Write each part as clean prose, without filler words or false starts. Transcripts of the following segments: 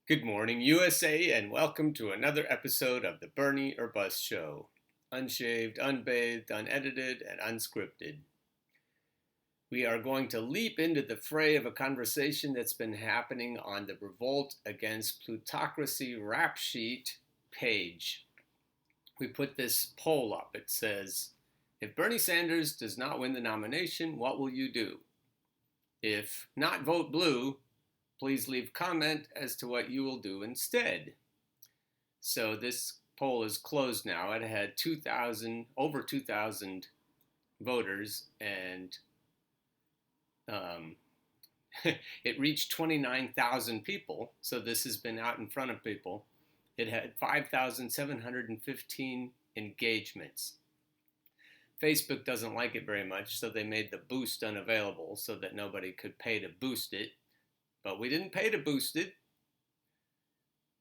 Good morning, USA, and welcome to another episode of the Bernie or Bust Show. Unshaved, unbathed, unedited, and unscripted. We are going to leap into the fray of a conversation that's been happening on the Revolt against Plutocracy rap sheet page. We put this poll up. It says, if Bernie Sanders does not win the nomination, what will you do? If not vote blue, please leave comment as to what you will do instead. So this poll is closed now. It had over 2,000 voters, and it reached 29,000 people. So this has been out in front of people. It had 5,715 engagements. Facebook doesn't like it very much, so they made the boost unavailable so that nobody could pay to boost it. But we didn't pay to boost it.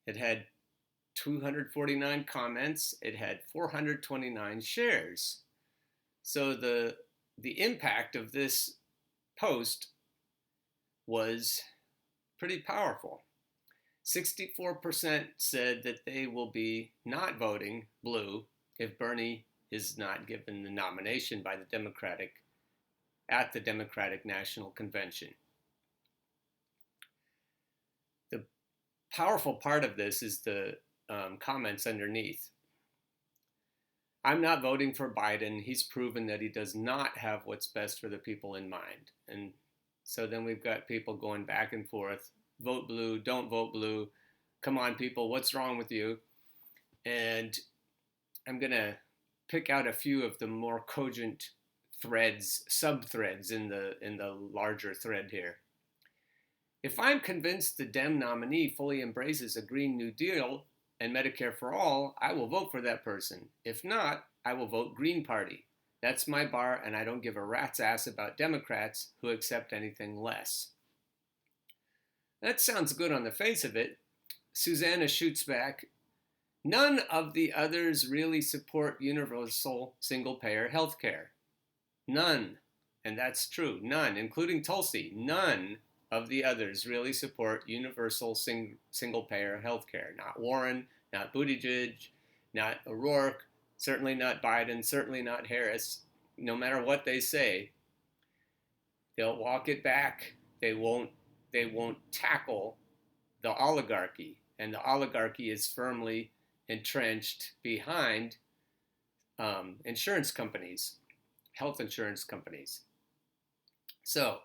It had 249 comments. It had 429 shares. So the impact of this post was pretty powerful. 64% said that they will be not voting blue if Bernie is not given the nomination by the Democratic National Convention. The powerful part of this is the comments underneath. I'm not voting for Biden. He's proven that he does not have what's best for the people in mind. And so then we've got people going back and forth. Vote blue, don't vote blue. Come on, people, what's wrong with you? And I'm going to pick out a few of the more cogent threads, sub-threads in the larger thread here. If I'm convinced the Dem nominee fully embraces a Green New Deal and Medicare for all, I will vote for that person. If not, I will vote Green Party. That's my bar, and I don't give a rat's ass about Democrats who accept anything less. That sounds good on the face of it. Susanna shoots back, none of the others really support universal single-payer health care. None. And that's true. None, including Tulsi. None of the others really support universal single-payer health care. Not Warren, not Buttigieg, not O'Rourke, certainly not Biden, certainly not Harris. No matter what they say, they'll walk it back. They won't tackle the oligarchy. And the oligarchy is firmly entrenched behind insurance companies, health insurance companies. So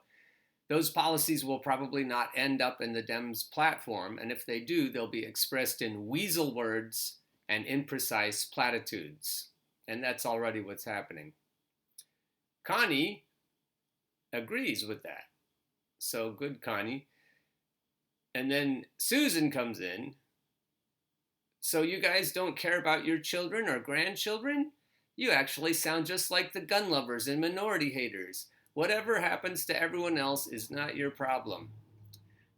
those policies will probably not end up in the Dems' platform, and if they do, they'll be expressed in weasel words and imprecise platitudes. And that's already what's happening. Connie agrees with that. So good, Connie. And then Susan comes in. So you guys don't care about your children or grandchildren? You actually sound just like the gun lovers and minority haters. Whatever happens to everyone else is not your problem.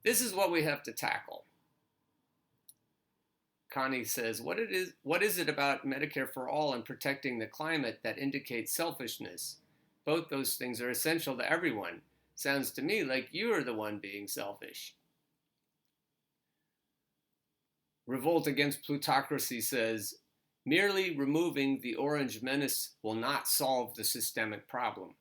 This is what we have to tackle. Connie says, what is it about Medicare for all and protecting the climate that indicates selfishness? Both those things are essential to everyone. Sounds to me like you are the one being selfish. Revolt against Plutocracy says, merely removing the orange menace will not solve the systemic problem.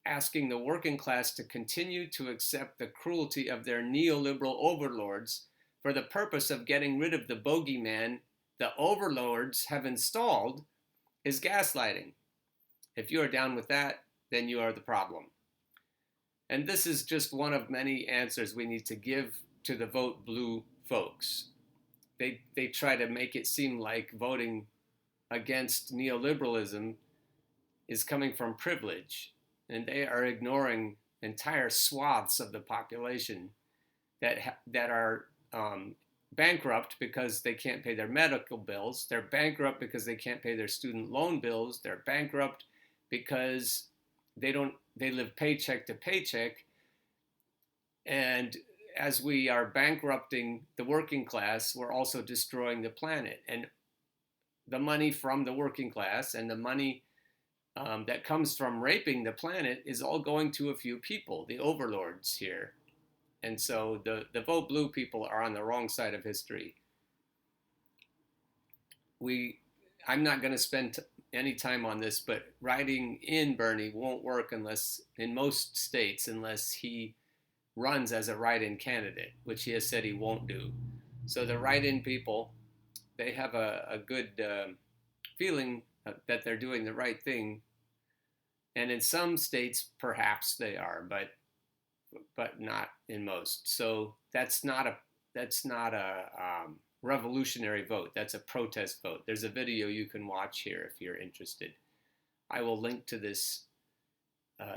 Asking the working class to continue to accept the cruelty of their neoliberal overlords for the purpose of getting rid of the bogeyman the overlords have installed is gaslighting. If you are down with that, then you are the problem. And this is just one of many answers we need to give to the vote blue folks. They try to make it seem like voting against neoliberalism is coming from privilege, and they are ignoring entire swaths of the population that are bankrupt because they can't pay their medical bills. They're bankrupt because they can't pay their student loan bills. They're bankrupt because they live paycheck to paycheck. And as we are bankrupting the working class, we're also destroying the planet. And the money from the working class and the money that comes from raping the planet is all going to a few people, the overlords here. And so the vote blue people are on the wrong side of history. I'm not going to spend any time on this, but writing in Bernie won't work unless, in most states, unless he runs as a write-in candidate, which he has said he won't do. So the write-in people, they have a good feeling that they're doing the right thing, and in some states perhaps they are, but not in most. So that's not a revolutionary vote. That's a protest vote. There's a video you can watch here if you're interested. I will link to this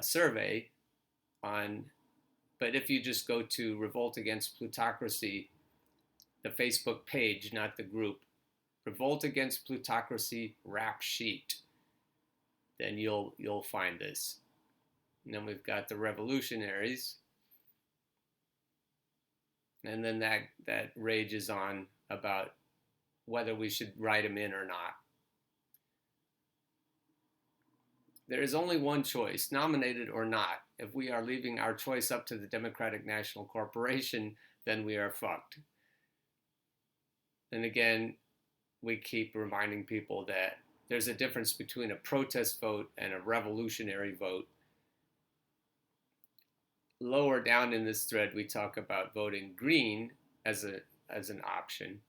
survey on, but if you just go to Revolt Against Plutocracy, the Facebook page, not the group, Revolt Against Plutocracy rap sheet, then you'll find this. And then we've got the revolutionaries, and then that rages on about whether we should write them in or not. There is only one choice, nominated or not. If we are leaving our choice up to the Democratic National Corporation, then we are fucked. And again, we keep reminding people that there's a difference between a protest vote and a revolutionary vote. Lower down in this thread, we talk about voting green as an option.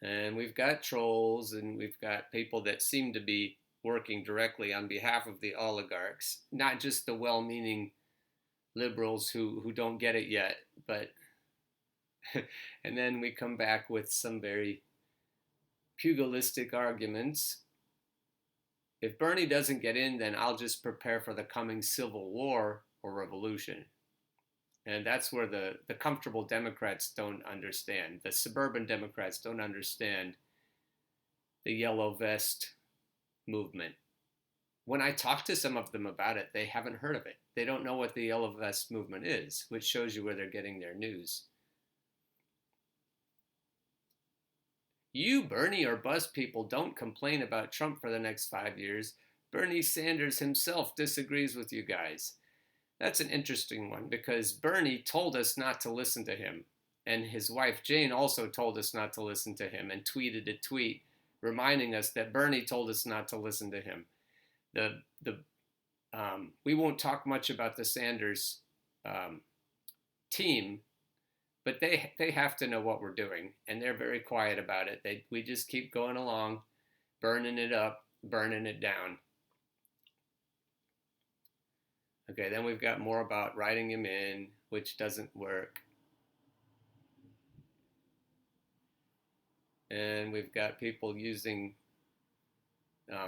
And we've got trolls, and we've got people that seem to be working directly on behalf of the oligarchs, not just the well-meaning liberals who don't get it yet, but and then we come back with some very pugilistic arguments. If Bernie doesn't get in, then I'll just prepare for the coming civil war or revolution. And that's where the comfortable Democrats don't understand. The suburban Democrats don't understand the yellow vest movement. When I talk to some of them about it, they haven't heard of it. They don't know what the yellow vest movement is, which shows you where they're getting their news. You, Bernie or Buzz people, don't complain about Trump for the next 5 years. Bernie Sanders himself disagrees with you guys. That's an interesting one, because Bernie told us not to listen to him. And his wife Jane also told us not to listen to him and tweeted a tweet reminding us that Bernie told us not to listen to him. We won't talk much about the Sanders team, but they have to know what we're doing, and they're very quiet about it. We just keep going along, burning it up, burning it down. Okay, then we've got more about writing him in, which doesn't work. And we've got people using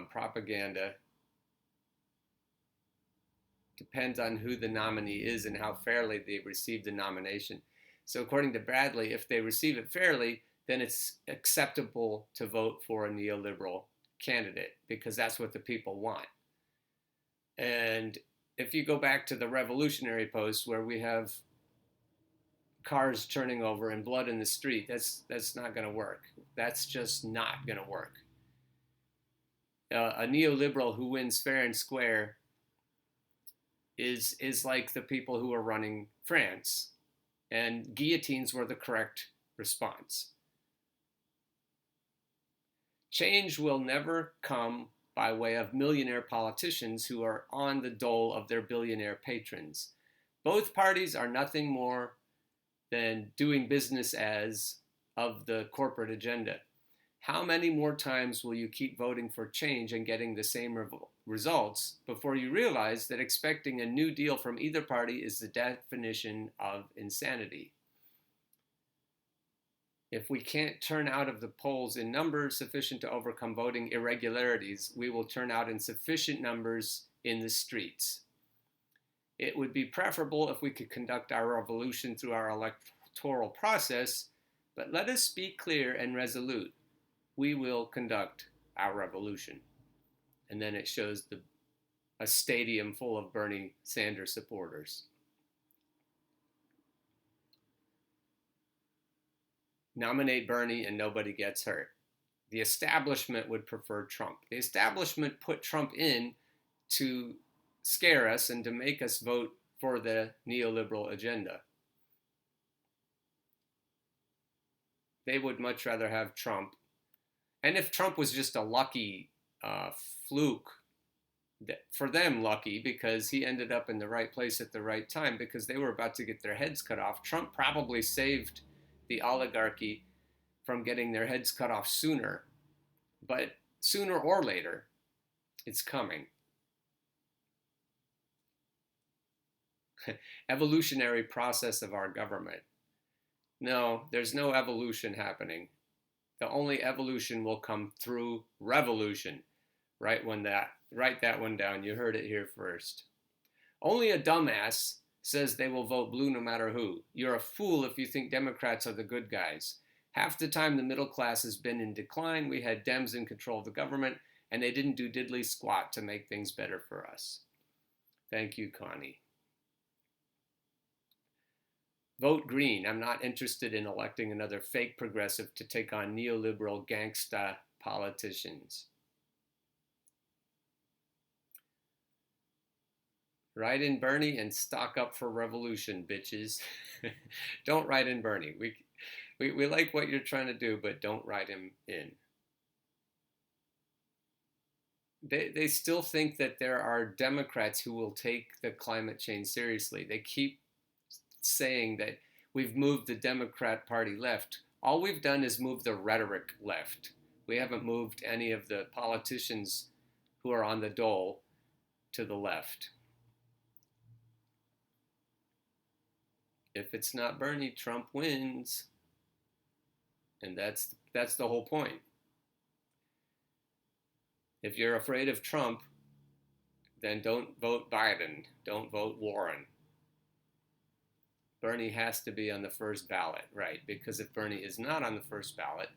propaganda. Depends on who the nominee is and how fairly they receive the nomination. So according to Bradley, if they receive it fairly, then it's acceptable to vote for a neoliberal candidate, because that's what the people want. And if you go back to the revolutionary post where we have cars turning over and blood in the street, that's not going to work. That's just not going to work. A neoliberal who wins fair and square is like the people who are running France. And guillotines were the correct response. Change will never come by way of millionaire politicians who are on the dole of their billionaire patrons. Both parties are nothing more than doing business as of the corporate agenda. How many more times will you keep voting for change and getting the same results before you realize that expecting a new deal from either party is the definition of insanity? If we can't turn out of the polls in numbers sufficient to overcome voting irregularities, we will turn out in sufficient numbers in the streets. It would be preferable if we could conduct our revolution through our electoral process, but let us be clear and resolute. We will conduct our revolution. And then it shows a stadium full of Bernie Sanders supporters. Nominate Bernie and nobody gets hurt. The establishment would prefer Trump. The establishment put Trump in to scare us and to make us vote for the neoliberal agenda. They would much rather have Trump. And if Trump was just a lucky fluke, for them lucky, because he ended up in the right place at the right time, because they were about to get their heads cut off. Trump probably saved the oligarchy from getting their heads cut off sooner. But sooner or later, it's coming. Evolutionary process of our government. No, there's no evolution happening. The only evolution will come through revolution. Write that one down. You heard it here first. Only a dumbass says they will vote blue no matter who. You're a fool if you think Democrats are the good guys. Half the time the middle class has been in decline. We had Dems in control of the government, and they didn't do diddly squat to make things better for us. Thank you, Connie. Vote green. I'm not interested in electing another fake progressive to take on neoliberal gangsta politicians. Write in Bernie and stock up for revolution, bitches. Don't write in Bernie. We like what you're trying to do, but don't write him in. They still think that there are Democrats who will take the climate change seriously. They keep saying that we've moved the Democrat Party left. All we've done is move the rhetoric left. We haven't moved any of the politicians who are on the dole to the left. If it's not Bernie, Trump wins. And that's the whole point. If you're afraid of Trump, then don't vote Biden. Don't vote Warren. Bernie has to be on the first ballot, right? Because if Bernie is not on the first ballot,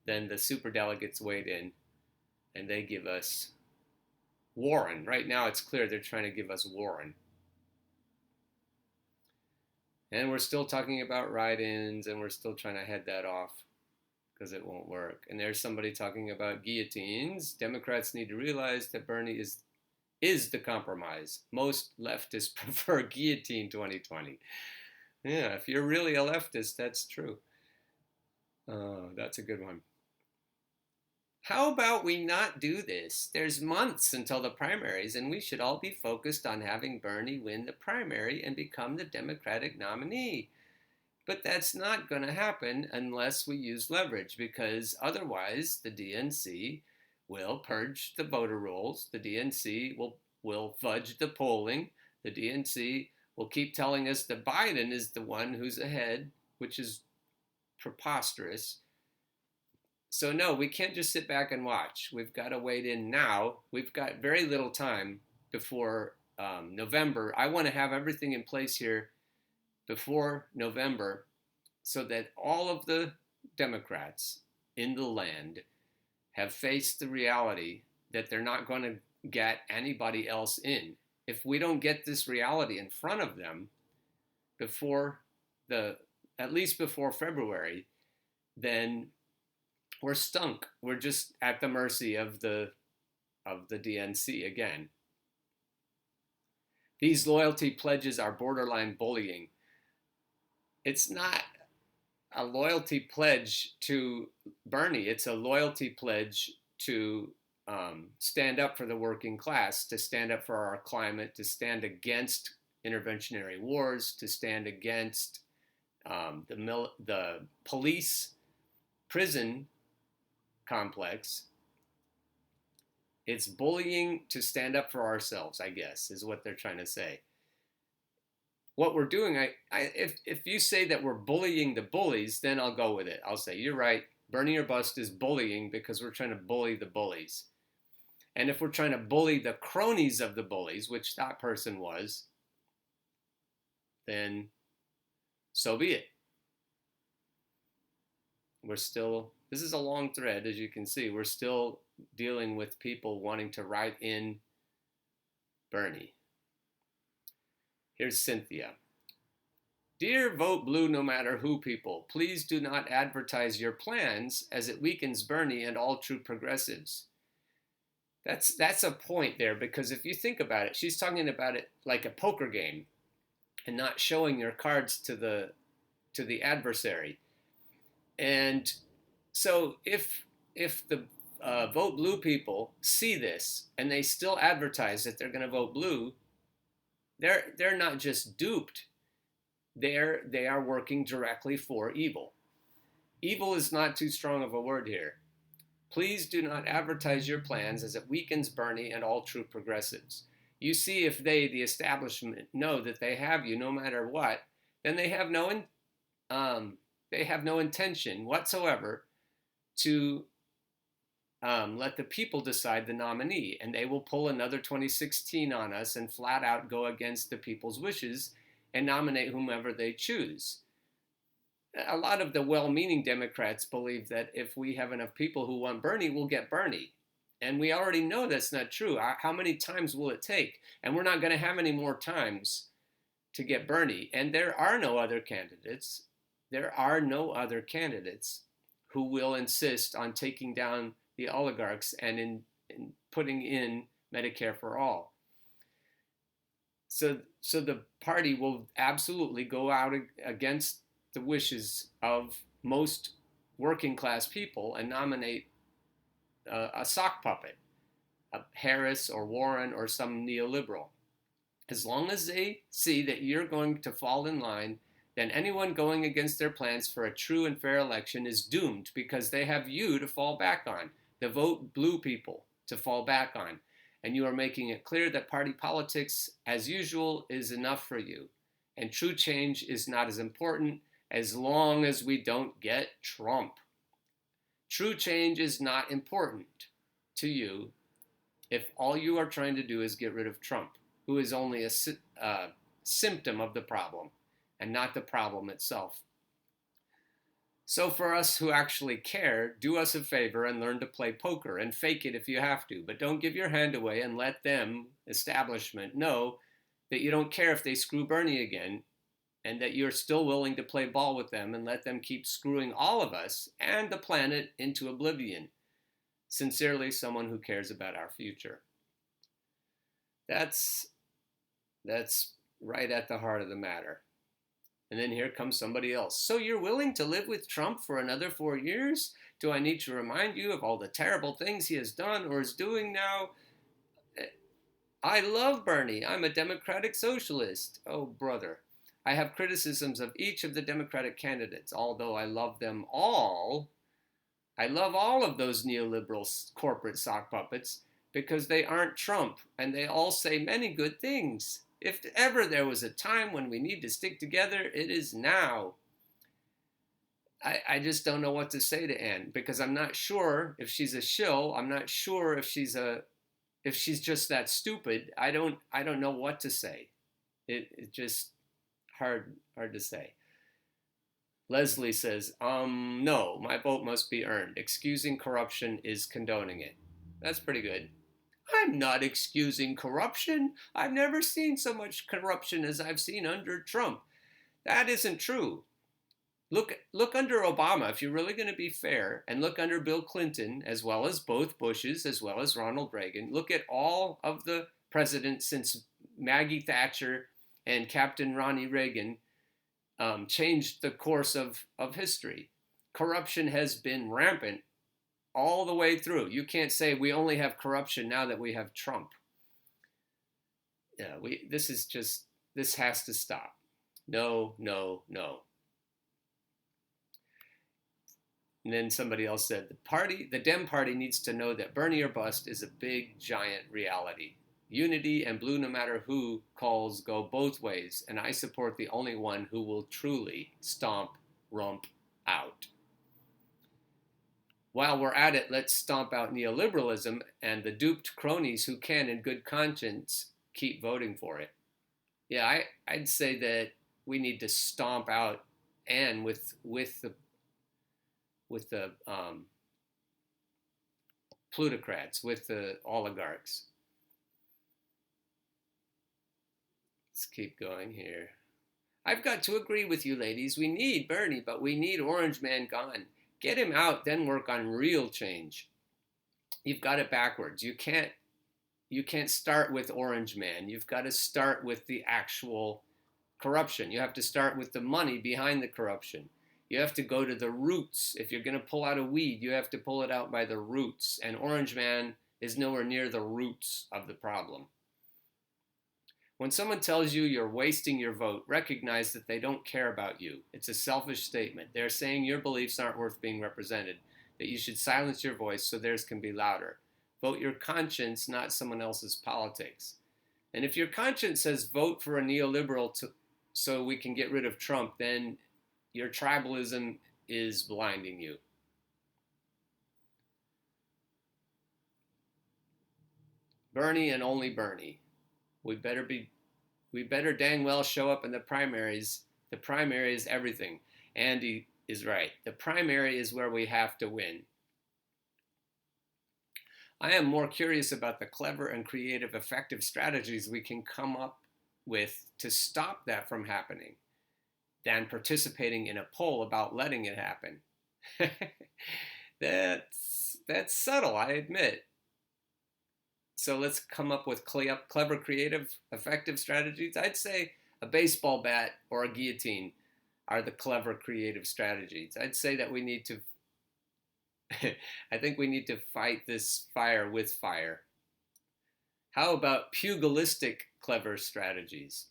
then the superdelegates weighed in and they give us Warren. Right now it's clear they're trying to give us Warren. And we're still talking about write-ins, and we're still trying to head that off because it won't work. And there's somebody talking about guillotines. Democrats need to realize that Bernie is the compromise. Most leftists prefer guillotine 2020. Yeah, if you're really a leftist, that's true. That's a good one. How about we not do this? There's months until the primaries, and we should all be focused on having Bernie win the primary and become the Democratic nominee. But that's not going to happen unless we use leverage, because otherwise the DNC will purge the voter rolls. The DNC will fudge the polling. The DNC will keep telling us that Biden is the one who's ahead, which is preposterous. So no, we can't just sit back and watch. We've got to wade in now. We've got very little time before November. I want to have everything in place here before November so that all of the Democrats in the land have faced the reality that they're not going to get anybody else in. If we don't get this reality in front of them at least before February, then we're stunk. We're just at the mercy of the DNC again. These loyalty pledges are borderline bullying. It's not a loyalty pledge to Bernie. It's a loyalty pledge to stand up for the working class, to stand up for our climate, to stand against interventionary wars, to stand against the police prison complex. It's bullying to stand up for ourselves, I guess, is what they're trying to say. What we're doing, if you say that we're bullying the bullies, then I'll go with it. I'll say, you're right, Bernie or bust is bullying because we're trying to bully the bullies. And if we're trying to bully the cronies of the bullies, which that person was, then so be it. This is a long thread, as you can see. We're still dealing with people wanting to write in Bernie. Here's Cynthia. Dear Vote Blue No Matter Who people, please do not advertise your plans as it weakens Bernie and all true progressives. That's a point there, because if you think about it, she's talking about it like a poker game and not showing your cards to the adversary. And so if the vote blue people see this and they still advertise that they're going to vote blue, they're not just duped. They are working directly for evil. Evil is not too strong of a word here. Please do not advertise your plans, as it weakens Bernie and all true progressives. You see, if they, the establishment, know that they have you no matter what, then they have no intention whatsoever to let the people decide the nominee, and they will pull another 2016 on us and flat out go against the people's wishes and nominate whomever they choose. A lot of the well-meaning Democrats believe that if we have enough people who want Bernie, we'll get Bernie. And we already know that's not true. How many times will it take? And we're not going to have any more times to get Bernie. And there are no other candidates. There are no other candidates who will insist on taking down the oligarchs and in putting in Medicare for all. So the party will absolutely go out against the wishes of most working class people and nominate a sock puppet, a Harris or Warren or some neoliberal. As long as they see that you're going to fall in line, then anyone going against their plans for a true and fair election is doomed, because they have you to fall back on, the vote blue people to fall back on. And you are making it clear that party politics, as usual, is enough for you. And true change is not as important as long as we don't get Trump. True change is not important to you if all you are trying to do is get rid of Trump, who is only a symptom of the problem and not the problem itself. So for us who actually care, do us a favor and learn to play poker, and fake it if you have to, but don't give your hand away and let them, establishment, know that you don't care if they screw Bernie again, and that you're still willing to play ball with them and let them keep screwing all of us and the planet into oblivion. Sincerely, someone who cares about our future. That's right at the heart of the matter. And then here comes somebody else. So you're willing to live with Trump for another 4 years? Do I need to remind you of all the terrible things he has done or is doing now? I love Bernie. I'm a democratic socialist. Oh, brother. I have criticisms of each of the Democratic candidates, although I love them all. I love all of those neoliberal corporate sock puppets because they aren't Trump, and they all say many good things. If ever there was a time when we need to stick together, it is now. I just don't know what to say to Ann, because I'm not sure if she's a shill. I'm not sure if she's just that stupid. I don't know what to say. It just hard to say. Leslie says, no, my vote must be earned. Excusing corruption is condoning it. That's pretty good. I'm not excusing corruption. I've never seen so much corruption as I've seen under Trump. That isn't true. Look under Obama, if you're really going to be fair, and look under Bill Clinton, as well as both Bushes, as well as Ronald Reagan. Look at all of the presidents since Maggie Thatcher and Captain Ronnie Reagan changed the course of history. Corruption has been rampant all the way through. You can't say we only have corruption now that we have Trump. Yeah, this has to stop. No, no, no. And then somebody else said, the Dem Party needs to know that Bernie or bust is a big, giant reality. Unity and blue no matter who calls go both ways, and I support the only one who will truly stomp Rump out. While we're at it, let's stomp out neoliberalism and the duped cronies who can, in good conscience, keep voting for it. Yeah, I'd say that we need to stomp out Ann with the plutocrats, with the oligarchs. Let's keep going here. I've got to agree with you, ladies. We need Bernie, but we need Orange Man gone. Get him out, then work on real change. you've got it backwards. You can't start with Orange Man. You've got to start with the actual corruption. You have to start with the money behind the corruption. You have to go to the roots. If you're going to pull out a weed, you have to pull it out by the roots. And Orange Man is nowhere near the roots of the problem. When someone tells you you're wasting your vote, recognize that they don't care about you. It's a selfish statement. They're saying your beliefs aren't worth being represented, that you should silence your voice so theirs can be louder. Vote your conscience, not someone else's politics. And if your conscience says vote for a neoliberal so we can get rid of Trump, then your tribalism is blinding you. Bernie and only Bernie. We better dang well show up in the primaries. The primary is everything. Andy is right. The primary is where we have to win. I am more curious about the clever and creative, effective strategies we can come up with to stop that from happening than participating in a poll about letting it happen. That's subtle, I admit. So let's come up with clever, creative, effective strategies. I'd say a baseball bat or a guillotine are the clever, creative strategies. I'd say that we need to, I think we need to fight this fire with fire. How about pugilistic, clever strategies?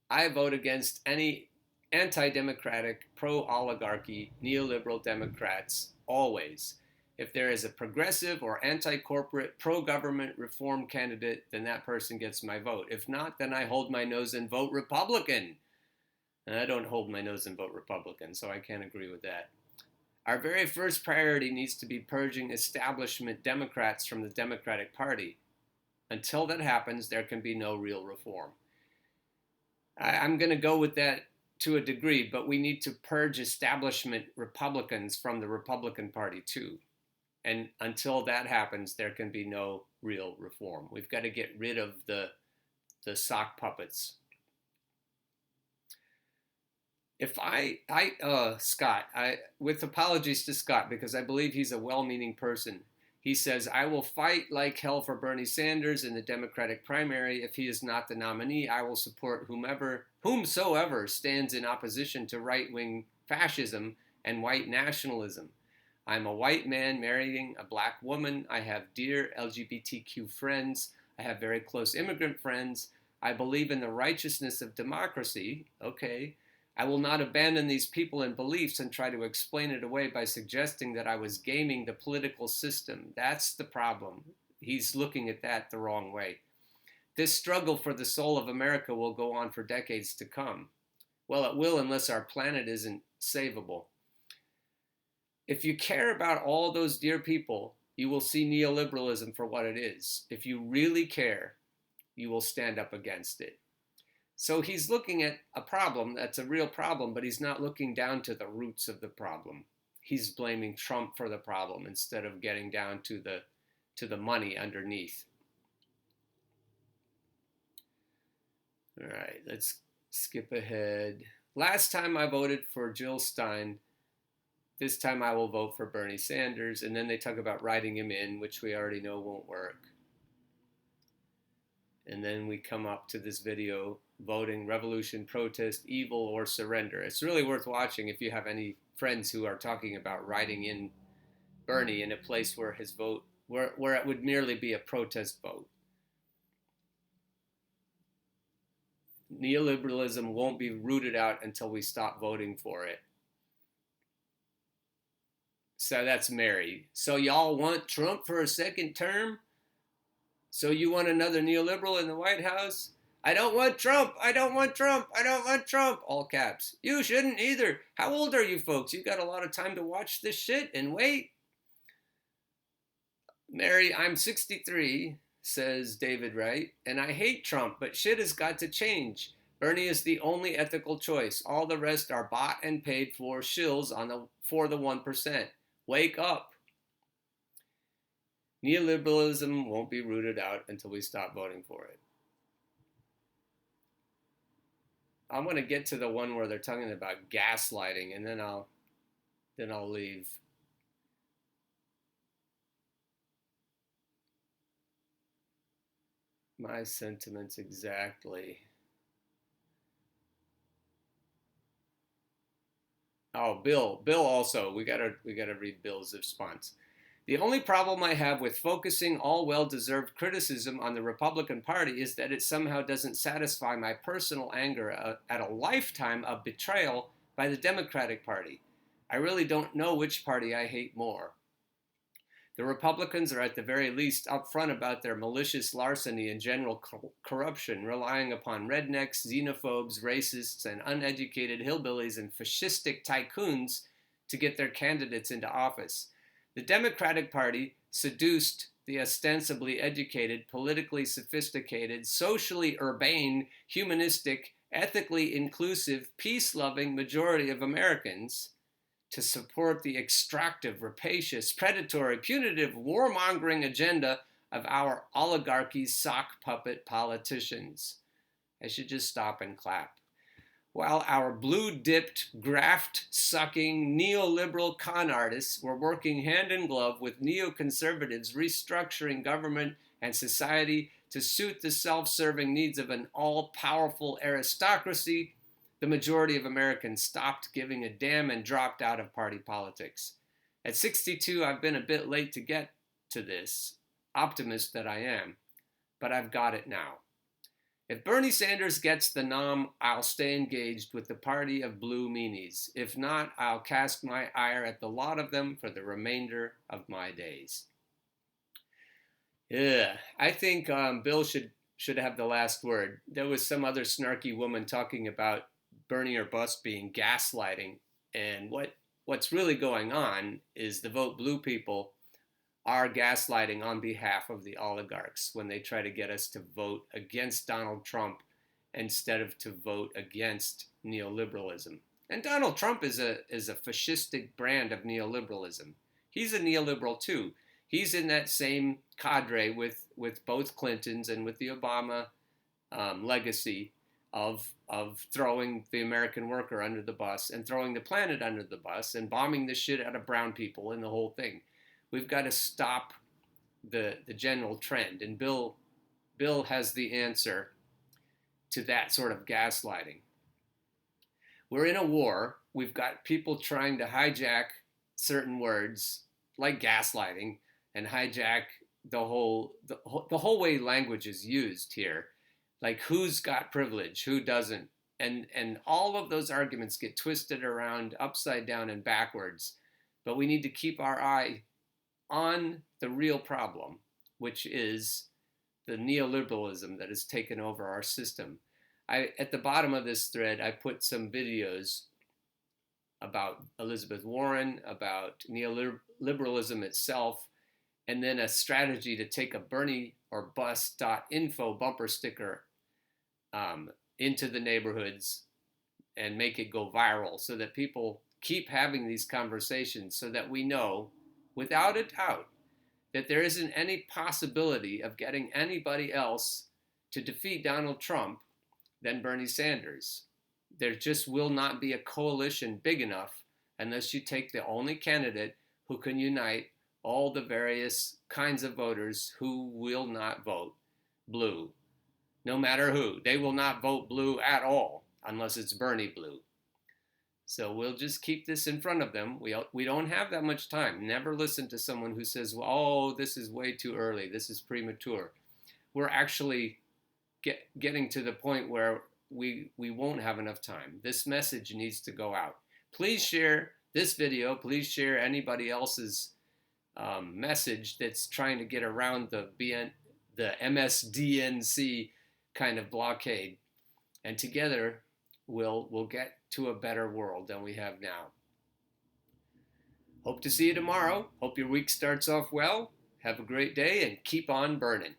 I vote against any anti-democratic, pro-oligarchy, neoliberal Democrats always. If there is a progressive or anti-corporate, pro-government reform candidate, then that person gets my vote. If not, then I hold my nose and vote Republican. And I don't hold my nose and vote Republican, so I can't agree with that. Our very first priority needs to be purging establishment Democrats from the Democratic Party. Until that happens, there can be no real reform. I'm going to go with that to a degree, but we need to purge establishment Republicans from the Republican Party too. And until that happens, there can be no real reform. We've got to get rid of the sock puppets. If Scott, with apologies to Scott, because I believe he's a well-meaning person, he says, I will fight like hell for Bernie Sanders in the Democratic primary. If he is not the nominee, I will support whomsoever stands in opposition to right-wing fascism and white nationalism. I'm a white man marrying a black woman. I have dear LGBTQ friends. I have very close immigrant friends. I believe in the righteousness of democracy. Okay. I will not abandon these people and beliefs and try to explain it away by suggesting that I was gaming the political system. That's the problem. He's looking at that the wrong way. This struggle for the soul of America will go on for decades to come. Well, it will unless our planet isn't savable. If you care about all those dear people, you will see neoliberalism for what it is. If you really care, you will stand up against it. So he's looking at a problem that's a real problem, but he's not looking down to the roots of the problem. He's blaming Trump for the problem instead of getting down to the money underneath. All right, let's skip ahead. Last time I voted for Jill Stein. This time I will vote for Bernie Sanders. And then they talk about writing him in, which we already know won't work. And then we come up to this video, voting, revolution, protest, evil, or surrender. It's really worth watching if you have any friends who are talking about writing in Bernie in a place where his vote, where it would merely be a protest vote. Neoliberalism won't be rooted out until we stop voting for it. So that's Mary. So y'all want Trump for a second term? So you want another neoliberal in the White House? I don't want Trump. I don't want Trump. I don't want Trump. All caps. You shouldn't either. How old are you folks? You got a lot of time to watch this shit and wait. Mary, I'm 63, says David Wright, and I hate Trump, but shit has got to change. Bernie is the only ethical choice. All the rest are bought and paid for shills for the 1%. Wake up. Neoliberalism won't be rooted out until we stop voting for it. I'm going to get to the one where they're talking about gaslighting, and then I'll leave. My sentiments exactly. Oh, Bill also. We gotta read Bill's response. The only problem I have with focusing all well-deserved criticism on the Republican Party is that it somehow doesn't satisfy my personal anger at a lifetime of betrayal by the Democratic Party. I really don't know which party I hate more. The Republicans are at the very least upfront about their malicious larceny and general corruption, relying upon rednecks, xenophobes, racists, and uneducated hillbillies and fascistic tycoons to get their candidates into office. The Democratic Party seduced the ostensibly educated, politically sophisticated, socially urbane, humanistic, ethically inclusive, peace-loving majority of Americans to support the extractive, rapacious, predatory, punitive, warmongering agenda of our oligarchy's sock puppet politicians. I should just stop and clap. While our blue-dipped, graft-sucking, neoliberal con artists were working hand in glove with neoconservatives restructuring government and society to suit the self-serving needs of an all-powerful aristocracy, the majority of Americans stopped giving a damn and dropped out of party politics. At 62, I've been a bit late to get to this, optimist that I am, but I've got it now. If Bernie Sanders gets the nom, I'll stay engaged with the party of blue meanies. If not, I'll cast my ire at the lot of them for the remainder of my days. Yeah, I think Bill should have the last word. There was some other snarky woman talking about Bernie or bust being gaslighting, and what's really going on is the vote blue people are gaslighting on behalf of the oligarchs when they try to get us to vote against Donald Trump instead of to vote against neoliberalism. And Donald Trump is a fascistic brand of neoliberalism. He's a neoliberal too. He's in that same cadre with both Clintons and with the Obama legacy of throwing the American worker under the bus and throwing the planet under the bus and bombing the shit out of brown people and the whole thing. We've got to stop the general trend, and Bill has the answer to that sort of gaslighting. We're in a war. We've got people trying to hijack certain words like gaslighting and hijack the whole way language is used here. Like who's got privilege, who doesn't, and all of those arguments get twisted around upside down and backwards. But we need to keep our eye on the real problem, which is the neoliberalism that has taken over our system. At the bottom of this thread, I put some videos about Elizabeth Warren, about neoliberalism itself, and then a strategy to take a BernieOrBust.info bumper sticker into the neighborhoods and make it go viral so that people keep having these conversations so that we know without a doubt that there isn't any possibility of getting anybody else to defeat Donald Trump than Bernie Sanders. There just will not be a coalition big enough unless you take the only candidate who can unite all the various kinds of voters who will not vote blue. No matter who. They will not vote blue at all unless it's Bernie blue. So we'll just keep this in front of them. We don't have that much time. Never listen to someone who says, well, oh, this is way too early. This is premature. We're actually getting to the point where we won't have enough time. This message needs to go out. Please share this video. Please share anybody else's message that's trying to get around the MSDNC kind of blockade. And together, we'll get to a better world than we have now. Hope to see you tomorrow. Hope your week starts off well. Have a great day and keep on burning.